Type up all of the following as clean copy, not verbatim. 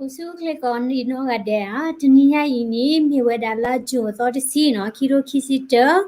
Usu click on there. Tania ini mi weda la jo thought see no kiro kisita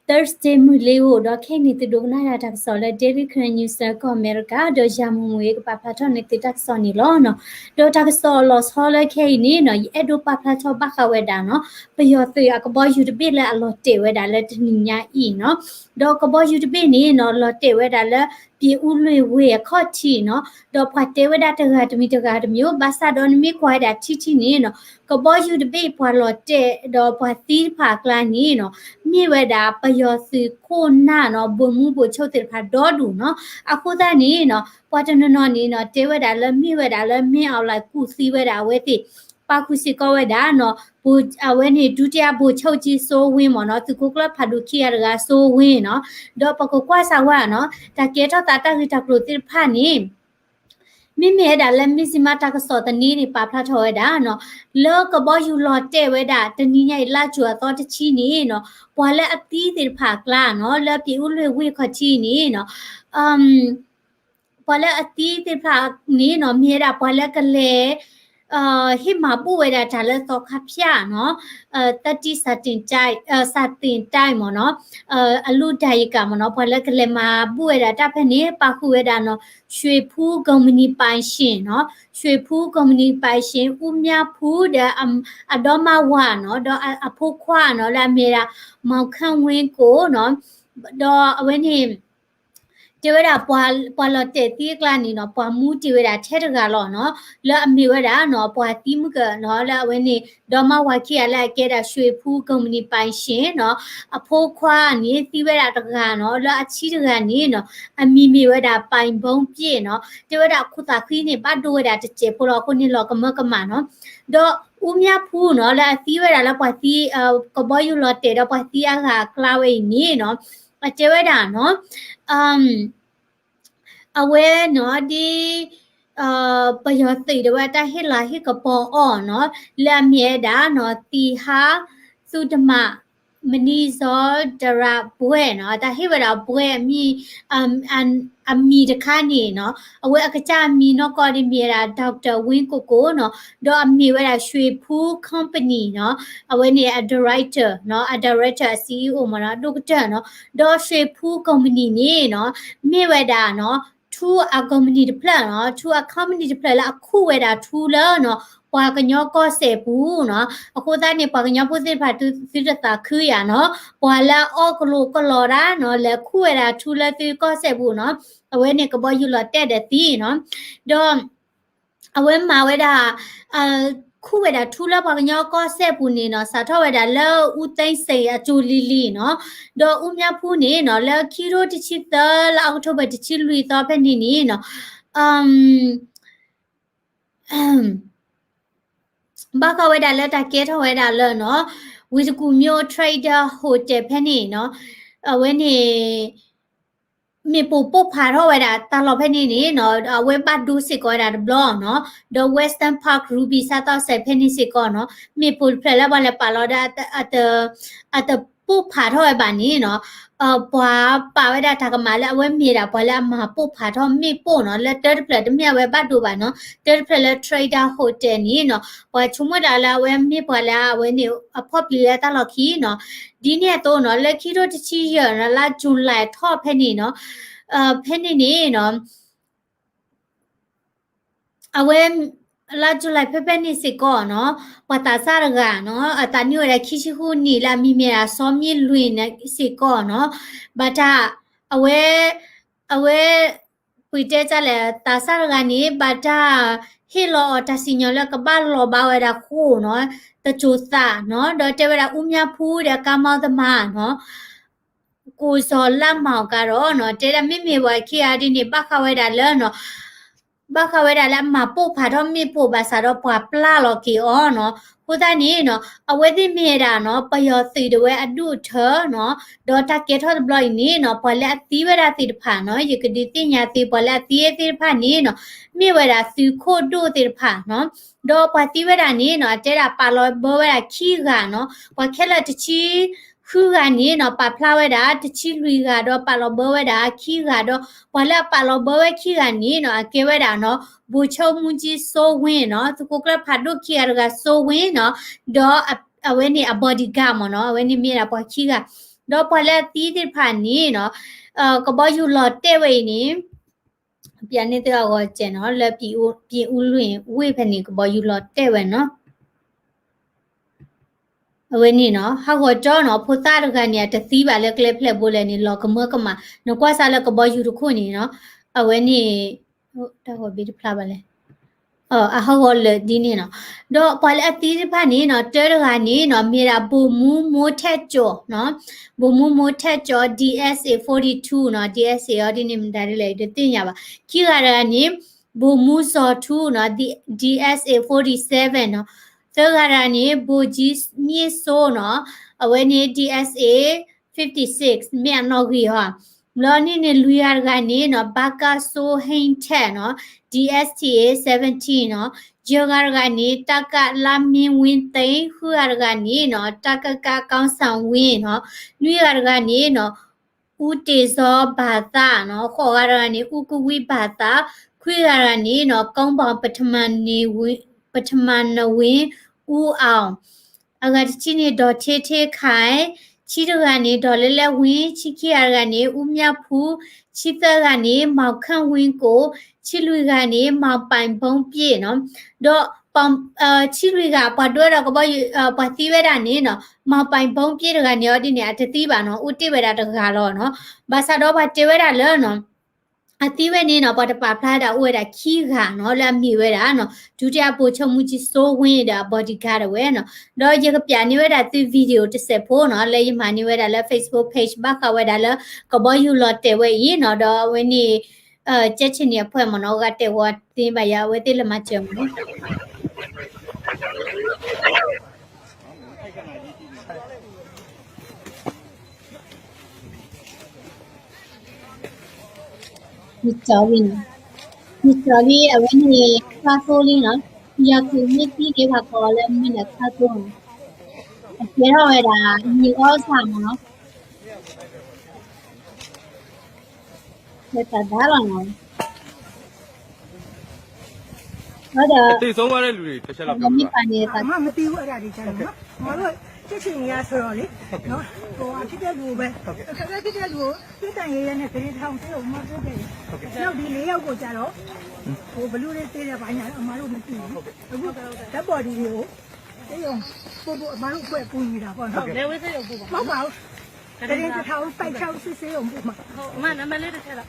Thursday muleo do keni to do na tak sola David Crane News ko America do jamu we papato ne tak soni lo no do tak solo sola keni no edo papato baka weda no pe yo tu akabo you to be la lo te weda la tnia I no do ko bo you to be ni no lo te weda la pi u lwe we kho ti no do phate weda ta ga tmi ta ga tmyo basa do mi kwa da ti ni no ko bo you to be pwa lo te do pwa ti pha kla ni no mi weda pa yo si ko na no bu mu bu chou te pha do du no akho da ni no pwa ta no ni no te weda la mi weda la mi aw la ku si weda we ti pa ku si ko weda no bu awe ni du tia bu chou ji so win mo no tu ko kla pha du ki ya ga so win no do pa ko kwa sa wa no ta ke ta ta ri ta pro ti pha niမိမဲဒါလည်းမစ္စမတာကစောတနီးနေပါဖလာထော်ရတာနော်လောကဘောယူလော်တဲ့ဝဲတာတနီးညိုင်လာချွာတော့တချီနေနော်ပွာလည်းအသီးတွေဖာကလာနော်လက်ပြေဦးလွေဝိခချီနေနော်ပွာလည်းအသီးတွေဖာနေနော်မြေတာပွာလည်းကလေးဟိမပူဝဲတာဒါလည်းတော့ခဖျာနော်တတိစတင်တိုင်းစတင်တိုင်းမနော်အလူဒိုင်ကမနော်ဘာလဲကလေးမှာပူဝဲတာတဖက်နေပါခုဝဲတာနော်ရွှေဖူးကုမ္ပဏီပိုင်ရှင်နော်ရွှေဖူးကုမ္ပဏီပိုင်ရှင်ဦးမြဖူးတဲ့အတော်မဝါနော်တော့အဖို့ခွာနော်လာမေတာမောင်ခန့်ဝင်းကိုနော်တော့အဝင်းနေเจวดาปวลอเตตีกลานี่เนาะปวมูเจวดาเทตกาลอเนาะแล้วอมีวดาเนาะปวติมกะเนาะแล้ววันนี้ดอมาวาคีอะไรแกดาช่วยผู้คอมมูนิไปရှင်เนาะอโพควานี่ตีวดาตกาเนาะแล้วอชีตกานี่เนาะอมีวดาไปบงเปีเนาะเจวดาคุตาคีนี่ปะโดวดาเจพลอคนนี่ลอกะมะกะมาเนาะดอဦးမြဖူးเนาะแล้วตีวดาแล้วปวติกบอยู่ลอเตတော့ปวติอะค่ะคลาเวนี่เนาะเจวดาเนาะအဝဲနော်ဒီပယောတိတဝတာဟိလာဟိကပေါ်အောနော်လာမြဲတာနော်တီဟာသုဒမမနီဇောဒရာဘွဲနော်တာဟိဝရာဘွဲအမီတခါနေနော်အဝဲအကကြမီနော်ကော်ဒီမီရာဒေါက်တာဝင်းကိုနော်တော့အမီဝဲတာရွှေဖူး company နော်အဝဲနေအ director နော်အ director CEO မနော်ဒုက္ကတာနော်တော့ရွှေဖူး company နေနော်မြေဝဲတာနော်ทูอะคอมมูนิตี้เพลเนาะทูอะคอมมูนิตี้เพลละအခုဝဲတာทูလเนาะပွာကညောကောစေဘူးเนาะအခုသားနေပွာကညောပုစစ်ဖာသူစစ်တာခူရเนาะပွာလာအော့ကလိုကလော်ရာเนาะလက်ခုဝဲတာทูလသူကောစေဘူးเนาะအဝဲနေကဘောယူလာတဲ့တဲ့တီเนาะတော့အဝဲမှာဝဲတာခုဝဲတာထူလာပါကညောကောဆက်ပူနေနော်စာထောက်ဝဲတာလောဦးသိမ့်စိန်အကျူလီလီနော်တော့ဦးမြဖူးနေနော်လောခီရိုတချစ်တလောက်ထုတ်ပဲတချစ်လူတော့ဖက်နေနေနော်ဘာကဝဲတာလက်တာကဲထောက်ဝဲတာလောနော်ဝီစကူမျိုးထရိဒါဟိုတယ်ဖက်နေနော်အဝဲနေมีปูปุ๊บพาเท่าไหร่ตลอดเพนี่นี่เนาะเว็บบัดดูสิก่อนบล็อกเนาะ The Western Park Ruby ซาต่อใส่เพนี่สิก่อนเนาะมีปูเพลแล้ววันละปาเราได้แต่ปุ๊บพาเท่าไหร่บานี้เนาะป่าไว้ได้ทากมาแล้วเว็บมีแล้วพอแล้วมาปุ๊บพาเท่ามีปุ๊เนาะแล้วเดินเพลจะมีเว็บบัดดูบ้านเนาะเดินเพลแล้ว Trader Hotel นี่เนาะพอชุ่มได้แล้วเว็บมีพอแล้วเว็บนี่พอปีแล้วตลอดขี้เนาะဒီနေ့တော့เนาะလက်ခီတော့တချီရလာဂျွန်လိုက်ထော့ဖက်နေเนาะဖက်နေနေเนาะအဝဲလာဂျွန်လိုက်ဖက်ဖက်နေစစ်ကောเนาะပတာစရကเนาะအတညိုရခီချီခုနီလာမိမြာစောမြလွင်နေစစ်ကောเนาะဘတာအဝဲပွေတဲကြလဲတာစရကနေဘတာဟီလောတစီညောလကဘာလောဘာဝဲတာခိုးเนาะตะจูซาเนาะดอเตเวลาอุ้มยาพูเดกามาตมาเนาะกูซอลำเมาကတော့เนาะเตระมิมีว่าขี้อาดินี่บักขะเวดาเลเนาะบักขะเวดาละมาปุ๊พาทอมีปุ๊บาซาดอปวาปลาลอกีอ๋อเนาะผู้ตานี่เนาะอเวดิเมดาเนาะปยอสีดเวอดุเธอเนาะดอตาเกทอบลอยนี่เนาะพอละตีเวดาติผาเนาะยกดิติญาติพอละตีติผานี่เนาะมีเวดาสิโคดูติผาเนาะดอปาติเวดานี่เนาะเจดาปาลอยบ่เวดาขี้กาเนาะพอแค่ละตะชี คืออันนี้เนาะปลาพลาไว้ดาตะชิลุยกาดอปลาลอเบอไว้ดาขี้กาดอพอแล้วปลาลอเบอไว้ขี้อันนี้เนาะเกไว้ดาเนาะบูชอมุจิโซเวนเนาะตุกกระพัดดูขี้อะไรกาโซเวนเนาะดอเอาไว้นี่อบอดี้กามเนาะเอาไว้นี่มีอะไรพอขี้กาดอพอแล้วตีที่ผ่านนี้เนาะก็บอกอยู่หลอดเตไว้นี่ပြန်နေတဲ့ကောကျန်နော်လက်ပြည်ဦးလွင်ဝိဖက်နေကဘောယူလောတဲ့ဝဲနော်အဝဲနေနော်ဟာကောကြောနော်ဖိုသားတကနေတသီးပါလက်ကလေးဖလက်ပိုးလဲနေလောကမကမနကွာစားလက်ကဘောယူတခုနေနော်အဝဲနေဟိုတော့ဘီဖလာပါလဲအဟောလေဒီနေနော်တော့ပါလေအတီးဖာနေနော်တဲရကနေနော်မြေတာဘူမူမိုးထက်ကျော်နော်ဘူမူမိုးထက်ကျော် DSA 42နော် DSA ရောဒီနေဒါလေးလေတင်ရပါခိရကနေဘူမူစော2နော် DSA 47နော်သေရကနေဘူကြီးမြေဆိုနော်အဝဲနေ DSA 56မြန်နော်ကြီးဟာလောနေနေလူရကနေနော်ဘာကာဆိုဟိန်ထက်နော် DSTA 17နော်ဂျောဂါကနေတကလာမင်းဝင်းသိန်းခူရကနေနော်တကကကောင်းဆောင်ဝင်းနော်လူရကနေနော်ဦးတေဇောဘာသာနော်ခေါ်ရကနေဦးကဝိဘာသာခွေရကနေနော်ကောင်းပေါင်ပထမနေဝင်းပထမနဝင်းဦးအောင်အကတိနေတော့ထေထေခိုင်ချီရကနေဒေါ်လဲလဲဝင်းချီခီရကနေဦးမြဖူးချီသက်ကနေမောက်ခန့်ဝင်းကိုချီလူကနေမောက်ပိုင်ဘုံပြေနော်တော့ပေါင်ချီလူကပတ်တော့ကဘပတ်တိဝဲတာနေနော်မောက်ပိုင်ဘုံပြေကနေရောဒီနေအတတိပါနော်ဦးတိဝဲတာတကားတော့နော်ဘာသာတော့ဘာတေဝဲတာလဲနော်အတိဝဲနေနော်ပတပါဖလာတာဥဝဲတာခီးခါနော်လက်မြဝဲတာနော်ဒုတိယပိုချုံမှုကြီးစိုးဝင်းတာဘော်ဒီကားဝဲနော်တော့ရကပြနေဝဲတာဒီဗီဒီယိုတစ်ဆက်ဖို့နော်လဲရမနေဝဲတာလဲ Facebook page ဘာခဝဲတာလဲကဘောယူလော်တဲဝဲရနော်တော့ဝင်းနေချက်ချင်းရဖွဲ့မနော်ကတဲဝတင်းပါရဝဲတိလမချုံနော်ဒီချောင်းนี่จอลี่เอาไว้ในคาโซลี่เนาะอยากคือไม่ที่เก็บผักกอแล้วไม่ได้คาโซเดี๋ยวเราได้มีก็สั่งเนาะแต่ได้หรอเนาะဟုတ်တယ်တိတ်ဆုံးသွားတဲ့လူတွေတစ်ချက်လောက်ပြောပြပါမသိဘူးအဲ့ဒါကြီးချမ်းနော်မတို့ချစ်ချင်ရဆိုတော့လေနော်ဟိုအဖြစ်တဲ့လူပဲခက်ခက်တဲ့လူကိုပြတန်ရဲရဲနဲ့ခရီးထောင်တဲ့ဥမပြတဲ့နောက်ဒီ၄ယောက်ကိုကြတော့ဟိုဘလူးလေးသေးတဲ့ဘာညာအမတို့မသိဘူးအခုဓာတ်ပေါ်ဒီကိုတေးရုံပို့အမတို့ဖွဲ့ပူနေတာပေါ့နော်လေဝဲစေးရုံပို့ပါမဟုတ်ပါဘူးတရင်တစ်ထောင်ပိုက်ချောက်စစ်စေးရုံပို့မှာဟုတ်အမနာမည်လေးတစ်ချက်လား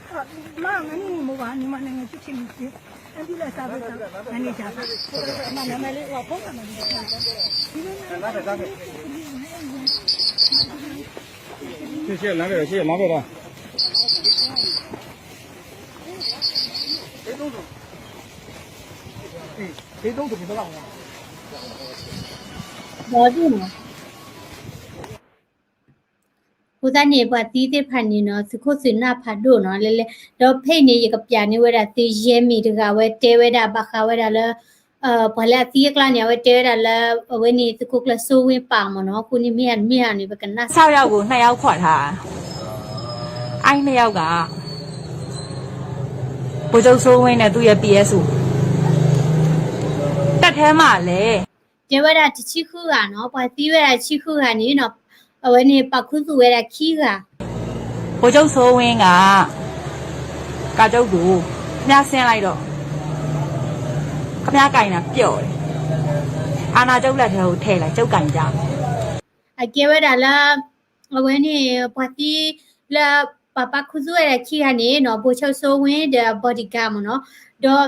မငါနေမို့ပါညီမနိုင်ငံချစ်ချင်ပြီအဲ့ဒီလက်စားပဲနည်းနည်းချာအမနာမည်လေးဟောပုံနာမည်လေးဒီနေ့谢谢南北谢谢南北的谁都怎么知道啊ဘောဒီနော်ဟိုတနေပါတီးတဲ့ဖန်နေနော်စခုစနာဖတ်တို့နော်လဲလဲတော့ဖိတ်နေရကပြနေဝဲတာတေးရဲမီတကဝဲတဲဝဲတာဘခဝဲတာလဲဘလာတီးကလာနေဝဲတဲတာလဲဝဲနေစခုကလဆိုးဝင်းပါမနော်ခုနေမြန်နေပကနာ6ယောက်ကို2ယောက်ခွတ်ထားအဲ့2ယောက်ကဘိုးချုပ်စိုးဝင်းနဲ့သူ့ရဲ့ PSU တက်ထဲမှာလဲတဲဝဲတာချီခုကနော်ပါတီးဝဲတာချီခုကနေနော်အဝဲနေပခုစုဝဲတာခီးကဘိုးချုပ်စိုးဝင်းကကာကျုပ်ကိုညဆင်းလိုက်တော့ခမကင်တာပျော့တယ်အာနာကျုပ်လက်ထဲကိုထည့်လိုက်ကျုပ်ကင်ကြအကေဝဲတာလာအဝဲနေပါတီးလာပခုစုဝဲတာခီးကနေနော်ဘိုးချုပ်စိုးဝင်းတဲ့ဘော်ဒီကာမနော်တော့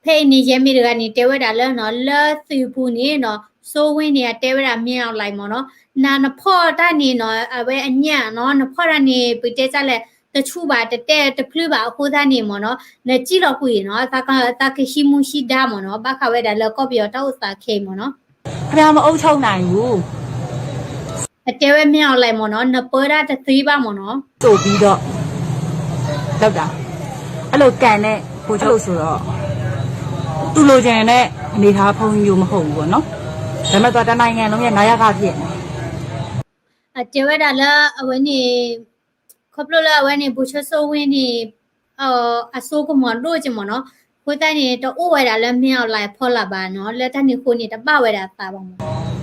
ဖိနေရမီကနေတဲဝဲတာလဲနော်လဲသူဘူးနေနော်စိုးဝင်းနေတဲဝဲတာမြင်အောင်လိုက်မနော်နာနဖော့တာနေနော်အဝဲအညံ့နော်နဖော့ရနေပြတဲကြလဲတချူပါတဲတဖလူပါအခုသားနေမနော်လက်ကြည့်တော့ခုရနော်တာကရှိမှုရှိတာမနော်ဘာခဝဲတာလဲကော့ပြောတော့စာခေမနော်ခမမအုပ်ချုပ်နိုင်ဘူးအတဲဝဲမြင်အောင်လိုက်မနော်နပေါ်တာတသေးပါမနော်ဆိုပြီးတော့လောက်တာအဲ့လိုကန်တဲ့ဘိုးချုပ်ဆိုတော့သူ့လိုချင်တဲ့အနေထားဖုံးမျိုးမဟုတ်ဘူးပေါ့နော်ဒါပေမဲ့တော့တနိုင်ငံလုံးရဲ့နာယကဖြစ်နေ เจว่าดาละวันนี้ครบแล้ววันนี้บุชโซวินี่อโซก็หมอนรู้จังหมอเนาะคุยแต่นี่ตัวอ้วยดาละไม่เอาลายพอละบาเนาะแล้วท่านนี่คนนี่ตะบ้าไว้ดาตาบ้าง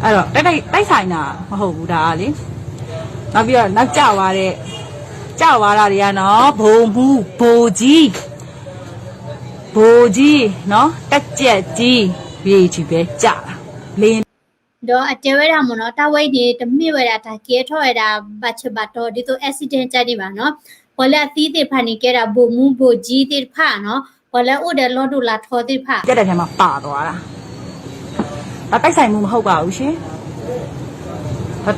အဲ့တော့တိုက်ဆိုင်တာမဟုတ်ဘူးဒါကလေနောက်ပြီးတော့နောက်ကြသွားတာတွေကနော်ဘုံမှုဘိုကြီးနော်တက်ကြက်ကြီးပြေးချီပဲကြာလင်း do atewe da mo no ta wai ni te mi we da ta ke tho da ba che ba to di to accident cha ni ba no bola ti ti pha ni ke da bo mu bo ji ti pha no bola o de lo du la tho ti pha ကြက်တဲ့ထဲမှာပါသွားတာဒါတိုက်ဆိုင်မှုမဟုတ်ပါဘူးရှင်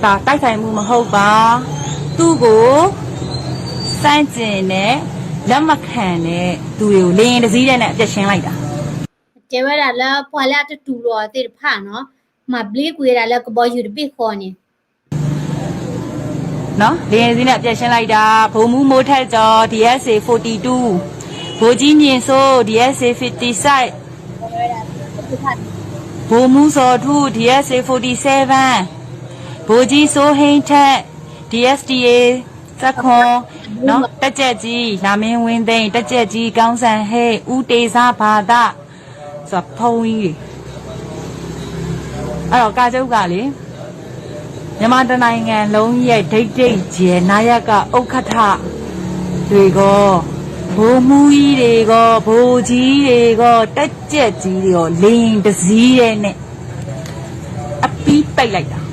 ဒါတိုက်ဆိုင်မှုမဟုတ်ပါသူ့ကိုစမ်းကျင်နဲ့လက်မခံနဲ့သူတွေကိုလင်းတစ်စည်းတဲ့နဲ့အပြတ်ရှင်းလိုက်တာ atewe da la bola ta tu lo ti pha no ma bli ku da la ko bo yu bi kho ni နော်လင်းစည်းနဲ့အပြတ်ရှင်းလိုက်တာဘုံမူမိုးထက်ကျော် DSA 42ဘိုးကြီးမြင့်စိုး DSA 56ဘိုးမူစော်ထူ DSA 47ဘိုးကြီးစိုးဟိန်းထက် DSTA စက်ခွန်နော်တက်ကြက်ကြီးလာမင်းဝင်းသိန်းတက်ကြက်ကြီးကောင်းဆန်ဟဲ့ဦးတေစာဘာသာဆိုဖုံးကြီးအဲ့တော့ကာကျုပ်ကလေမြန်မာတနိုင်ငံလုံးရဲ့ဒိတ်ကျဲနာယကဥက္ခဋ္ဌတွေကဘိုးမူကြီးတွေကဘိုးကြီးတွေကတက်ကြက်ကြီးတွေကလင်းတစည်းရဲ့နဲ့အပီးပိတ်လိုက်တာ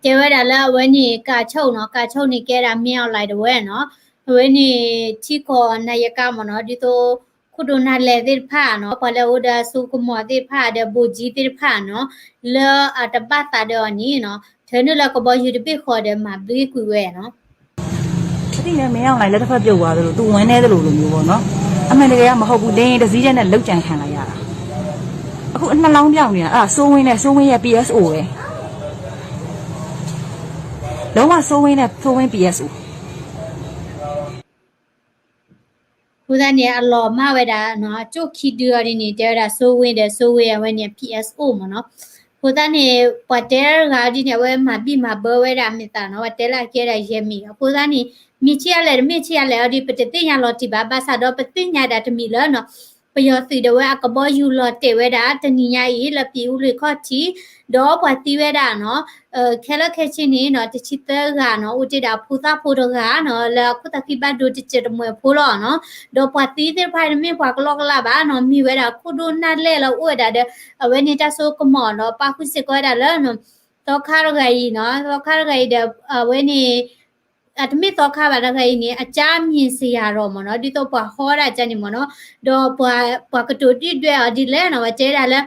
atewe da la when ni ka chou no ka chou ni ke da mi ao lai de we no when ni thi ko na ya ka mo no di to khu do na le ti pha no bola o da su ko mo ti pha de bo ji ti pha no le ta ba ta de ni no the no la ko bo yu de bi kho de ma bi ku we no တိနဲ့မင်းအောင်လိုက်လက်တစ်ဖက်ပြုတ်သွားသလိုသူဝင်းနေသလိုလိုမျိုးပေါ့နော်အမှန်တကယ်ကမဟုတ်ဘူးလင်းတစ်စည်းတဲ့နဲ့လောက်ကြံခံလိုက်ရတာအခုနှလောင်းပြောင်းနေတာအဲ့ဒါစိုးဝင်းရဲ့ PSO ပဲလုံးဝစိုးဝင်း PSO ခုဒါနေအလောမဝဲတာနော်ကျုပ်ခီဒီရနေတဲတာဆိုဝင်းရဝဲနေ PSO မနော်ခုဒါနေပတ်တဲရာဒီနေဝဲမဘီမဘဝဲတာမိတာနော်တဲလာကဲရရဲမီခုဒါနေမိချီရလဲဒီပတတိညာလောတိဘာသာတော့ပတိညာတာတမီလနော်ပယောစီတဝဲအကဘောယူလောတေဝဲတာတနိညာဤလပြူလေခော့ချီတော့ပတိဝဲတာနော်ခဲလခဲချင်းနေနော်တချီတဲကနော်ဦးတိတာဖူသာဖိုတော့ကနော်လာခုတခိဘတ်ဒိုတချေတမွေဖိုးလောနော်တော့ပတိတဲ့ဖိုင်မင်းပွားကလောကလာပါနော်မိဝဲတာခုဒိုနတ်လဲလောဦးတာတဲ့အဝဲနေတာဆိုကမောနော်ပါခုစစ်ကွဲတာလဲနော်တော့ခါရဂိနော်တော့ခါရဂိတဲ့အဝဲနေအတမီတော့ခါပါတော့ခိုင်းနေအကြမြင်စရာတော့မနော်ဒီတော့ပွားဟောတာကြနေမနော်တော့ပွားကတူတိတွေ့ဒီလဲနော်ကျဲတာလဲ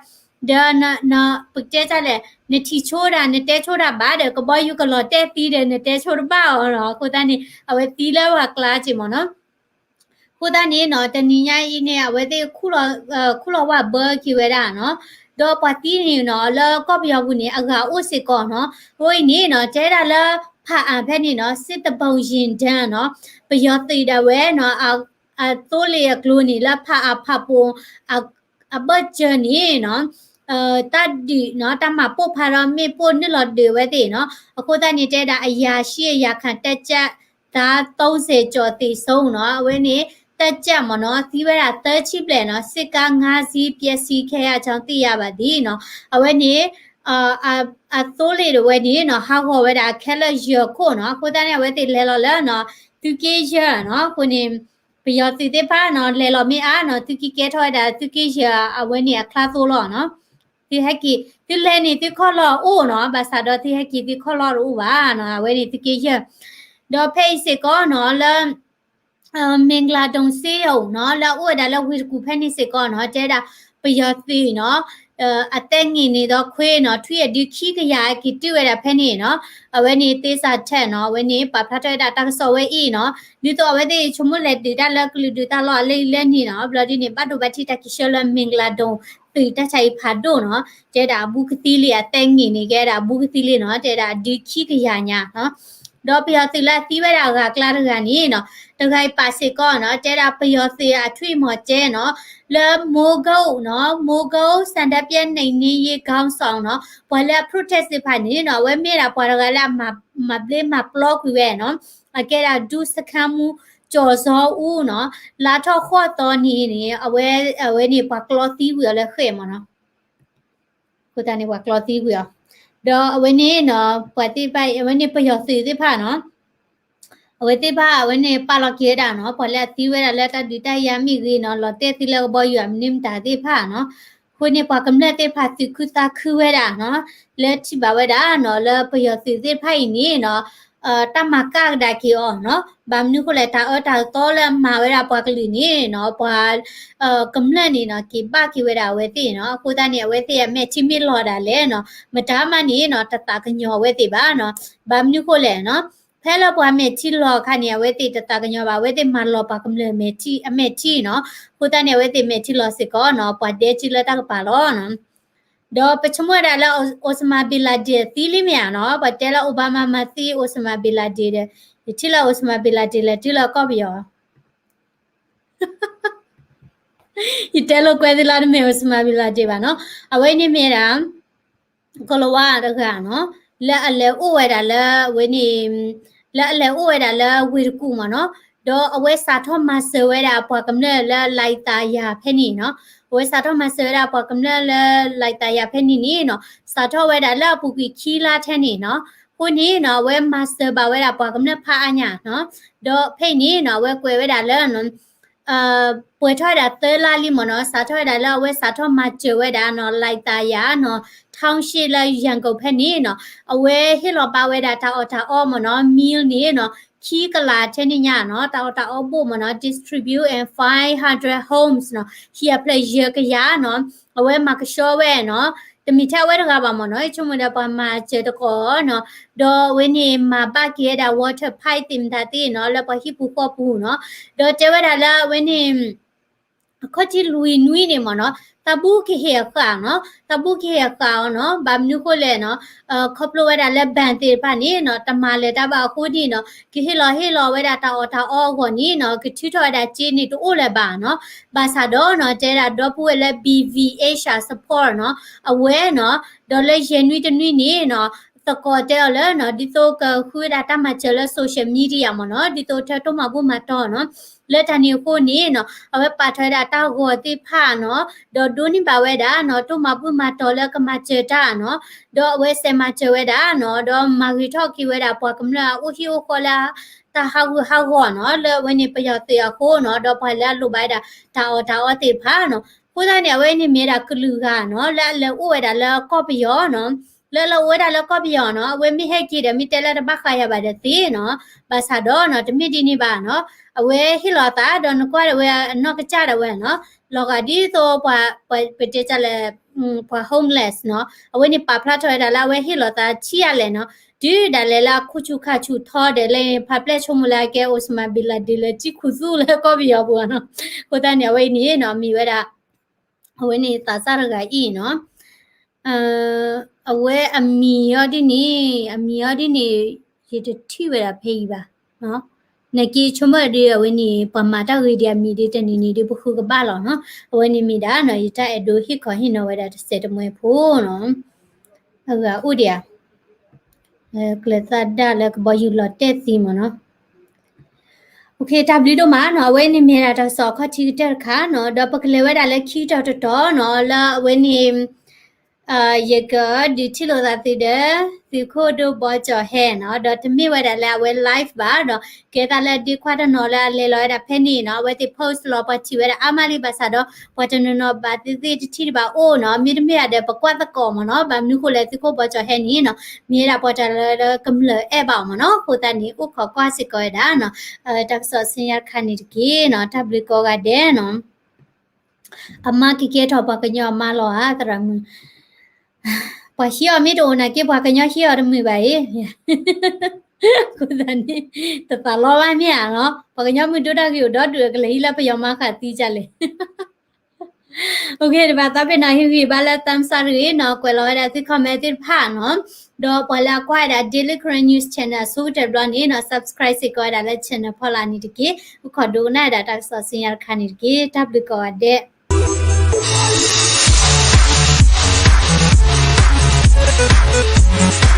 ဒါနာပကျဲကြလဲနေတီချိုးတာနေတဲချိုးတာပါတယ်ကဘောယူကလောတဲတီးတယ်နေတဲချိုးတော့ပါတော့ကိုတန်းနေအဝဲတီးလဲဝါကလာချင်မနော်ကိုတန်းနေနော်တနီညာဤနေအဝဲတဲ့ခုလောဝဘာကီဝဲတာနော်တော့ပတိနေနော်လောကော့ပြောဘူးနေအကအိုစစ်ကောနော်ဟိုနေနော်ကျဲတာလဲဖာအဖက်နေနော်စစ်တပုံရင်တန်းနော်ပယောတိတဝဲနော်အတိုးလေကလိုနေလဖာအဖပုံအဘချ်နေနော်တတ်ဒီနော်တမပို့ဖာရမေပို့နလော်တွေဝဲတဲ့နော်အခုတည်းနေတဲ့ဒါအရာရှိအရာခံတက်ချက်ဒါ30ကျော်တည်ဆုံးနော်အဝဲနေတက်ချက်မနော်သီးဝဲတာတက်ချိပလဲနော်စစ်ကား5စီးပျက်စီးခဲ့ရချောင်းသိရပါသည်နော်အဝဲနေအတိုးလေတွေဝဲနေနော်ဟောက်ခေါ်ဝဲတာခဲလက်ရခို့နော်ခုတည်းနေဝဲတဲ့လဲလော်လဲနော်သူကေးရနော်ခုနေပယောတိတဲ့ပါနော်လဲလော်မီအားနော်သူကဲထော်တာသူကေးရအဝဲနေအခလာသိုးလော်နော်ဒီဟက်ကီဒီလဲနေဒီခေါ်လော်အိုနော်ဘာသာတော့ဒီဟက်ကီဒီခေါ်လော်အိုပါနော်ဝဲနေသူကေးရတော့ဖေးစစ်ကောနော်လဲမင်္ဂလာတုံစေးအောင်နော်လာအိုဒါလာဝီကူဖဲနေစစ်ကောနော်ကျဲတာပယောတိနော်အတက်ငင်နေတော့ခွေးနော်ထွေဒီခီကရကီတွေ့ရဖဲနေနော်အဝဲနေသေးစာထက်နော်ဝဲနေပဖတ်တဲ့တာဆော်ဝဲဤနော်ဒီတော့အဝဲတဲ့ချုံမလက်တီတာလက်ကလူတီတာလော်လေးလဲနေနော်ဘလဒီနေပတ်တော့ဘတိတကီရှလမင်္ဂလာတုံတီတချိုင်ဖတ်တော့နော်ကျဲတာဘူးကတိလေးအတက်ငင်နေခဲ့တာဘူးကတိလေးနော်ကျဲတာဒီခီကရညာနော် ดอปยอติละตีเวดากะกลาดกะนี่เนาะตะไคปาสิกอเนาะเจดาปยอติอะทวีหมอเจเนาะเลโมโกเนาะโมโกสันดะเปียในนี่ยีกองสองเนาะปอละโปรเทสต์พานี่เนาะเวเมราปอระกะละมาเบลมาปลอกเวเนาะอะเกดาดูสคามูကြော်စောဦးเนาะလာထောက်ခေါ်တော်နေနေအဝဲနေပါကလော်တီဝရလဲခဲမနော်ကိုတန်နေပါကလော်တီဝရတော့အဝဲနေနော်ပတ်တိပိုက်အဝဲနေပျော်စီတိဖာနော်အဝဲတိဖာအဝဲနေပါလော်ကေတာနော်ပေါ်လက်တီဝရလက်တဒီတရမိကြီးနော်လော်တဲ့တိလဲဘောယူအမနိမတာတိဖာနော်ခွနေပါကမလက်တိဖာတိခုတာခူဝဲတာနော်လက်ချိပါဝဲတာနော်လဲပျော်စီတိဖိုင်နေနော်ตามากากได้กี่อ๋อเนาะบามนุก็เลยถ้าถ้าโตแล้วมาเวลาปากลีนี่เนาะปากำลังนี่เนาะกี่บ้ากี่เวลาเวทีเนาะกูตาเนี่ยเวทีแม่ชิมิรอดาเลยเนาะมาถามมานี่เนาะตะตากะญอเวทีบ้าเนาะบามนุก็เลยเนาะแพ้แล้วปาแม่ชิรอค่ะเนี่ยเวทีตะตากะญอบ้าเวทีมารอปากำลังแม่ชิเนาะกูตาเนี่ยเวทีแม่ชิรอสิก็เนาะปาเดชิละตะกปาลอเนาะดอปชมวดาละออสมาบิลาเดตีลิเมียเนาะปะเตละโอบามามาตีออสมาบิลาเดทิละออสมาบิลาเดละทิละก็บิยออีเตละกวะดิลาเมออสมาบิลาเดบาเนาะอเวนี่เมรากลวาตะกะเนาะละอะเลโอเวดาละเวนี่ละอะเลโอเวดาละวิรกูมเนาะดออเวสาทอมาเซเวดาปากำเนละไลตายาเพนี่เนาะเวสาทอมาเซเวดาปากำเนละไลตายาเพนี่นี่เนาะสาทอเวดาละปุกิคีลาแทนี่เนาะผู้นี้เนาะเวมาสเตอร์บาเวดาปากำเนพาอัญญาเนาะดอเพนี่เนาะเวกวยเวดาละเนาะป่วยทอดาเตลาลิมเนาะสาทอดาละเวสาทอมาเจเวดาเนาะไลตายาเนาะทองชีละยังกเพนี่เนาะเอาเวฮิโลปาเวดาตาออตาออมเนาะมีลนี่เนาะคีกลาเทนิญาเนาะตาออตาออบุมเนาะ distribute and 500 homes เนาะเฮียเพลเยกะยาเนาะเอาเวมากะชอเวเนาะตมีแท้เวดากะบามเนาะชุมดาปามาเจตกอเนาะดอเวนี่มาบาเกดา water pipe ติมทาติเนาะแล้วปะฮิปูปอปูเนาะดอเจเวดาละเวนี่ข้อที่ลุยนุ้ยเนี่ยมั้งเนาะตาบูกี่เหี้ยข้างเนาะตาบูกี่เหี้ยข้างเนาะบางนู้นก็เลยเนาะครอบครัวเวลาเล่นแบนตีป่านนี้เนาะตามาเลยตาบ่าวคู่ดีเนาะกี่เฮลอเวลาตาออกว่านี้เนาะกี่ที่ทอดจีนี่ตัวอะไรบ้างเนาะภาษาดอเนาะเจราดอพูดเลย BVH support เนาะเอาไว้เนาะดอเลยเย็นนุ้ยจะนุ้ยนี่เนาะตะกอเจอเลยเนาะดิโตก็คุยดาตามาเจอเลยโซเชียลมีเดียมั้งเนาะดิโตเธอต้องมาพูดมาต่อเนาะเลทานิโคนี่เนาะเอาไว้ปาทอยดาตาหัวติพาเนาะดอดูนี่บาเวดาเนาะตุมาปุมาตอแล้วก็มาเจอตาเนาะดอเวเซมาเจอเวดาเนาะดอมาริทอกิเวดาปอกำลาอุฮิโอคอลาตาฮาหัวเนาะเลเวนี่ปะยอเตียโคเนาะดอพาลาลุบายดาตาอติพาเนาะผู้ใดเนี่ยเวนี่เมดากลือกาเนาะและอุเวดาแล้วก็ปยอเนาะแล้วเวดาแล้วก็ปยอเนาะเวมีให้กี่เดมีเตละบะคายาบาดตีเนาะภาษาดอเนาะตมีดีนี่บาเนาะအဝဲဟီလောတာဒွန်ကွာဝဲနော့ကကြရဝဲနော်လောကဒီတော့ပတေချလဲပွာ homeless နော်အဝဲနေပါဖလာထော်ရလာဝဲဟီလောတာချီရလဲနော်ဒီဒါလဲလာခုချူခါချူထော်တယ်လေဖပလက်ချုံမလာကဲအိုစမဘီလာဒီလေချီခုစုလဲကောဘီယောဘောနော်ကိုတန်ရဝဲနေနော်မီဝဲတာအဝဲနေတာစားရကဤနော်အဝဲအမီယောဒီနေရတတိဝဲတာဖေးပါနော်နကီချုံမဒီအဝင်းနီပမာတာရီဒီယမီဒီတနီနီဒီဘခုကပါလောနော်အဝင်းနီမီဒါနော်ရတဲ့အဒိုဟိခေါဟိနော်ဝဲတာစက်တမွေဖို့နော်ဟုတ်ကဲ့ဥဒီယာကလသဒါလကဘယူလတက်စီမနော်โอเคดับลิโดมาเนาะเวนี่เมราตสอขอทีเตอร์ค่ะเนาะดอปกเลเวดาเลคีตอตอเนาะละเวนี่เยก็ดิที่เราตัดสินสิโคดูบอจอแห่เนาะดอทมีไว้แต่ละเวไลฟ์บ้าเนาะเกตาละดีควาดเนาะละเลลอยดาเพนี่เนาะเวติโพสต์รอปฏิเวดาอามาลีบาซาดอปอจนเนาะบาติที่บาโอเนาะมีเดปกวาตะกอมเนาะบามนุโคเลสิโคบอจอแห่นี่เนาะมีดาปอจละกำเลแอบาเนาะโคตานี่อุขอกว่าสิกอยดาเนาะตักสอสิญญาคานิตกีเนาะทับลิโกกาเดเนาะอามากิเกทอปากญอมาลอฮะตรังพอเชี่ยวไม่โดนนะเก็บว่ากันย่อเชี่ยวมือไปกูตอนนี้แต่ตลอดว่าเนี่ยเนาะพอกันย่อมือดูได้อยู่ดอดเดือกันเลยแล้วไปยอมมาค่ะตีจันเลยโอเคเดี๋ยวมาต่อไปนะฮิวิบาลตัมซารีเนาะกว่าเราได้ที่คอมเมนต์ผ่านเนาะ do pala kwa da Daily Current News Channel so de blan ni no subscribe สิก็ได้และ channel พอลานี่ตะกี้ขอดูหน้าดาตักซอสิยาคันนี่ตะกี้ตับลึกก็ได้ We'll be right back.